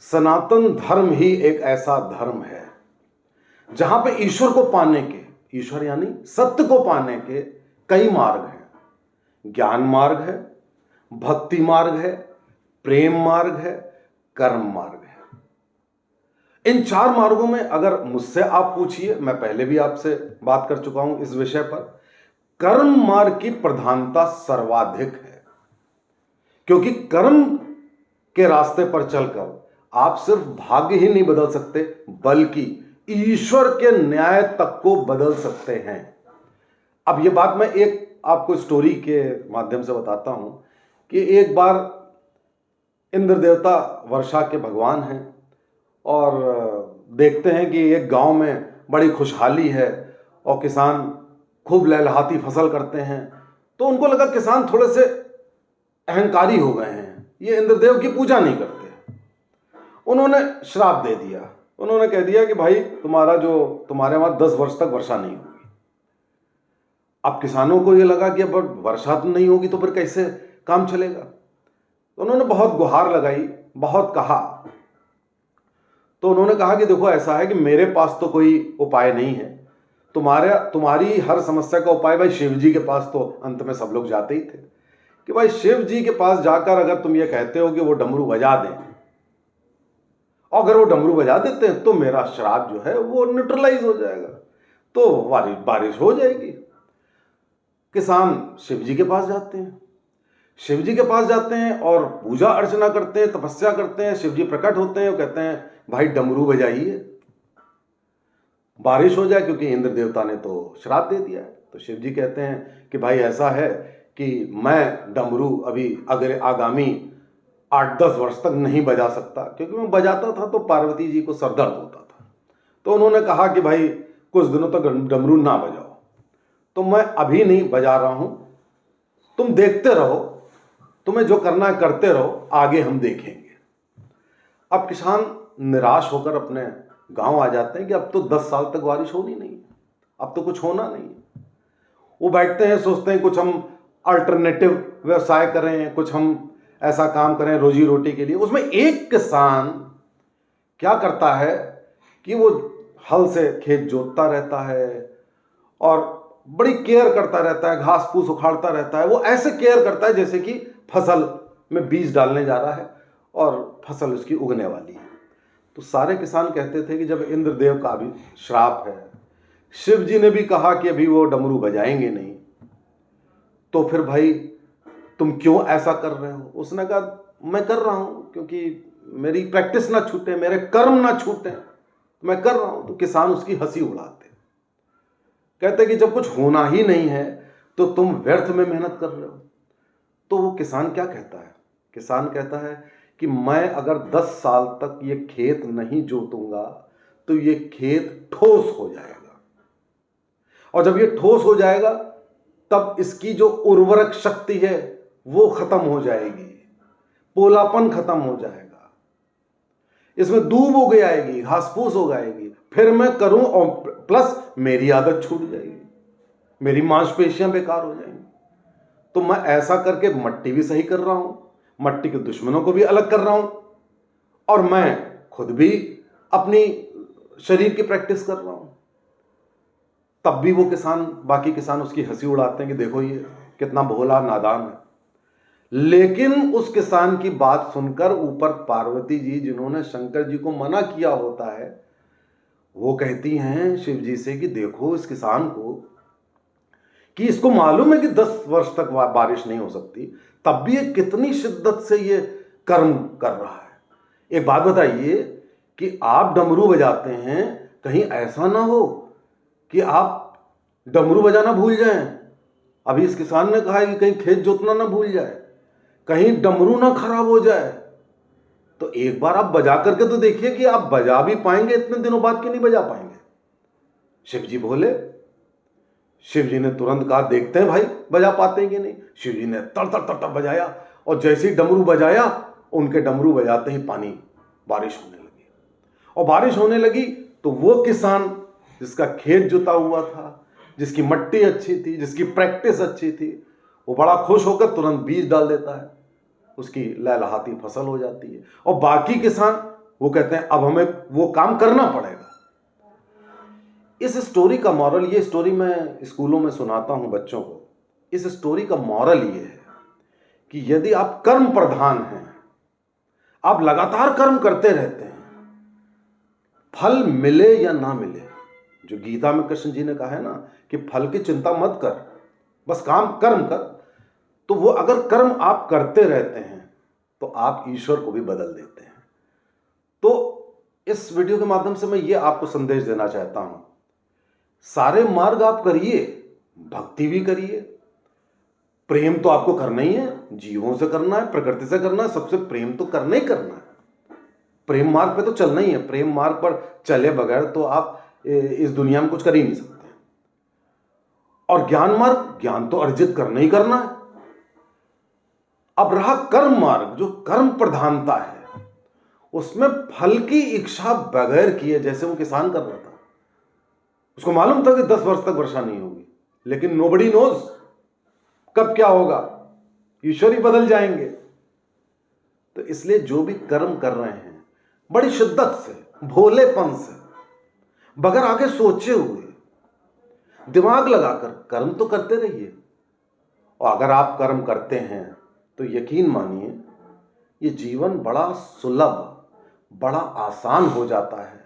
सनातन धर्म ही एक ऐसा धर्म है जहां पे ईश्वर को पाने के, ईश्वर यानी सत्य को पाने के कई मार्ग हैं। ज्ञान मार्ग है, भक्ति मार्ग है, प्रेम मार्ग है, कर्म मार्ग है। इन चार मार्गों में अगर मुझसे आप पूछिए, मैं पहले भी आपसे बात कर चुका हूं इस विषय पर, कर्म मार्ग की प्रधानता सर्वाधिक है। क्योंकि कर्म के रास्ते पर चलकर आप सिर्फ भाग्य ही नहीं बदल सकते, बल्कि ईश्वर के न्याय तक को बदल सकते हैं। अब ये बात मैं एक आपको स्टोरी के माध्यम से बताता हूं कि एक बार इंद्र देवता वर्षा के भगवान हैं और देखते हैं कि एक गांव में बड़ी खुशहाली है और किसान खूब लहलहाती फसल करते हैं। तो उनको लगा किसान थोड़े से अहंकारी हो गए हैं, ये इंद्रदेव की पूजा नहीं करते। उन्होंने श्राप दे दिया। उन्होंने कह दिया कि भाई तुम्हारे वहां 10 वर्ष तक वर्षा नहीं होगी। अब किसानों को ये लगा कि अब वर्षा तो नहीं होगी तो फिर कैसे काम चलेगा। तो उन्होंने बहुत गुहार लगाई, बहुत कहा। तो उन्होंने कहा कि देखो ऐसा है कि मेरे पास तो कोई उपाय नहीं है, तुम्हारी हर समस्या का उपाय भाई शिव जी के पास तो अंत में सब लोग जाते ही थे, कि भाई शिव जी के पास जाकर अगर तुम ये कहते हो कि वो डमरू बजा दें, और अगर वो डमरू बजा देते हैं तो मेरा श्राप जो है वो न्यूट्रलाइज हो जाएगा, तो बारिश हो जाएगी। किसान शिव जी के पास जाते हैं, शिव जी के पास जाते हैं और पूजा अर्चना करते हैं, तपस्या करते हैं। शिव जी प्रकट होते हैं और कहते हैं भाई डमरू बजाइए, बारिश हो जाए, क्योंकि इंद्र देवता ने तो श्राप दे दिया है। तो शिव जी कहते हैं कि भाई ऐसा है कि मैं डमरू अभी अगर आगामी 8-10 वर्ष तक नहीं बजा सकता, क्योंकि मैं बजाता था तो पार्वती जी को सरदर्द होता था। तो उन्होंने कहा कि भाई कुछ दिनों तक डमरू ना बजाओ, तो मैं अभी नहीं बजा रहा हूं, तुम देखते रहो, तुम्हें जो करना है करते रहो, आगे हम देखेंगे। अब किसान निराश होकर अपने गांव आ जाते हैं कि अब तो 10 साल तक बारिश होनी नहीं, अब तो कुछ होना नहीं। वो बैठते हैं, सोचते हैं कुछ हम अल्टरनेटिव व्यवसाय करें, कुछ हम ऐसा काम करें रोजी रोटी के लिए। उसमें एक किसान क्या करता है कि वो हल से खेत जोतता रहता है और बड़ी केयर करता रहता है, घास फूस उखाड़ता रहता है। वो ऐसे केयर करता है जैसे कि फसल में बीज डालने जा रहा है और फसल उसकी उगने वाली है। तो सारे किसान कहते थे कि जब इंद्रदेव का भी श्राप है, शिव जी ने भी कहा कि अभी वो डमरू बजाएंगे नहीं, तो फिर भाई तुम क्यों ऐसा कर रहे हो? उसने कहा मैं कर रहा हूं क्योंकि मेरी प्रैक्टिस ना छूटे, मेरे कर्म ना छूटे, मैं कर रहा हूं। तो किसान उसकी हंसी उड़ाते, कहते कि जब कुछ होना ही नहीं है तो तुम व्यर्थ में मेहनत कर रहे हो। तो वो किसान क्या कहता है? किसान कहता है कि मैं अगर 10 साल तक ये खेत नहीं जोतूंगा तो ये खेत ठोस हो जाएगा, और जब ये ठोस हो जाएगा तब इसकी जो उर्वरक शक्ति है वो खत्म हो जाएगी, पोलापन खत्म हो जाएगा, इसमें दूब उग आएगी, घास फूस उग आएगी, फिर मैं करूं और प्लस मेरी आदत छूट जाएगी, मेरी मांसपेशियां बेकार हो जाएंगी। तो मैं ऐसा करके मट्टी भी सही कर रहा हूं, मट्टी के दुश्मनों को भी अलग कर रहा हूं, और मैं खुद भी अपनी शरीर की प्रैक्टिस कर रहा हूं। तब भी वो बाकी किसान उसकी हंसी उड़ाते हैं कि देखो ये कितना भोला नादान है। लेकिन उस किसान की बात सुनकर ऊपर पार्वती जी, जिन्होंने शंकर जी को मना किया होता है, वो कहती हैं शिव जी से कि देखो इस किसान को, कि इसको मालूम है कि 10 वर्ष तक बारिश नहीं हो सकती, तब भी ये कितनी शिद्दत से ये कर्म कर रहा है। एक बात बताइए कि आप डमरू बजाते हैं, कहीं ऐसा ना हो कि आप डमरू बजाना भूल जाएं। अभी इस किसान ने कहा है कि कहीं खेत जोतना ना भूल जाए, कहीं डमरू ना खराब हो जाए। तो एक बार आप बजा करके तो देखिए कि आप बजा भी पाएंगे इतने दिनों बाद कि नहीं बजा पाएंगे। शिव जी बोले, शिव जी ने तुरंत कहा देखते हैं भाई बजा पाते हैं कि नहीं। शिव जी ने तर तर तर तर बजाया, और जैसे ही डमरू बजाया, उनके डमरू बजाते ही बारिश होने लगी। और बारिश होने लगी तो वो किसान जिसका खेत जुता हुआ था, जिसकी मट्टी अच्छी थी, जिसकी प्रैक्टिस अच्छी थी, वो बड़ा खुश होकर तुरंत बीज डाल देता है, उसकी लहलहाती फसल हो जाती है। और बाकी किसान वो कहते हैं अब हमें वो काम करना पड़ेगा। इस स्टोरी का मॉरल, ये स्टोरी मैं स्कूलों में सुनाता हूं बच्चों को, इस स्टोरी का मॉरल ये है कि यदि आप कर्म प्रधान हैं, आप लगातार कर्म करते रहते हैं, फल मिले या ना मिले, जो गीता में कृष्ण जी ने कहा है ना कि फल की चिंता मत कर, बस कर्म कर, तो वो अगर कर्म आप करते रहते हैं तो आप ईश्वर को भी बदल देते हैं। तो इस वीडियो के माध्यम से मैं ये आपको संदेश देना चाहता हूं, सारे मार्ग आप करिए, भक्ति भी करिए, प्रेम तो आपको करना ही है, जीवों से करना है, प्रकृति से करना है, सबसे प्रेम तो करना ही करना है। प्रेम मार्ग पे तो चलना ही है, प्रेम मार्ग पर चले बगैर तो आप इस दुनिया में कुछ कर ही नहीं सकते। और ज्ञान मार्ग, ज्ञान तो अर्जित करना ही करना है। अब रहा कर्म मार्ग, जो कर्म प्रधानता है, उसमें फल की इच्छा बगैर किए, जैसे वो किसान कर रहा था, उसको मालूम था कि 10 वर्ष तक वर्षा नहीं होगी, लेकिन नोबडी नोज कब क्या होगा, ईश्वर ही बदल जाएंगे। तो इसलिए जो भी कर्म कर रहे हैं, बड़ी शिद्दत से, भोलेपन से, बगैर आगे सोचे हुए, दिमाग लगाकर कर्म तो करते रहिए। और अगर आप कर्म करते हैं तो यकीन मानिए ये जीवन बड़ा सुलभ, बड़ा आसान हो जाता है।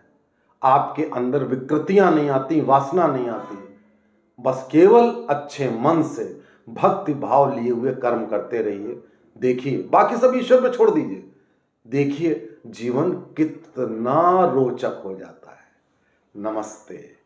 आपके अंदर विकृतियां नहीं आती, वासना नहीं आती, बस केवल अच्छे मन से भक्ति भाव लिए हुए कर्म करते रहिए। देखिए, बाकी सब ईश्वर पे छोड़ दीजिए, देखिए जीवन कितना रोचक हो जाता है। नमस्ते।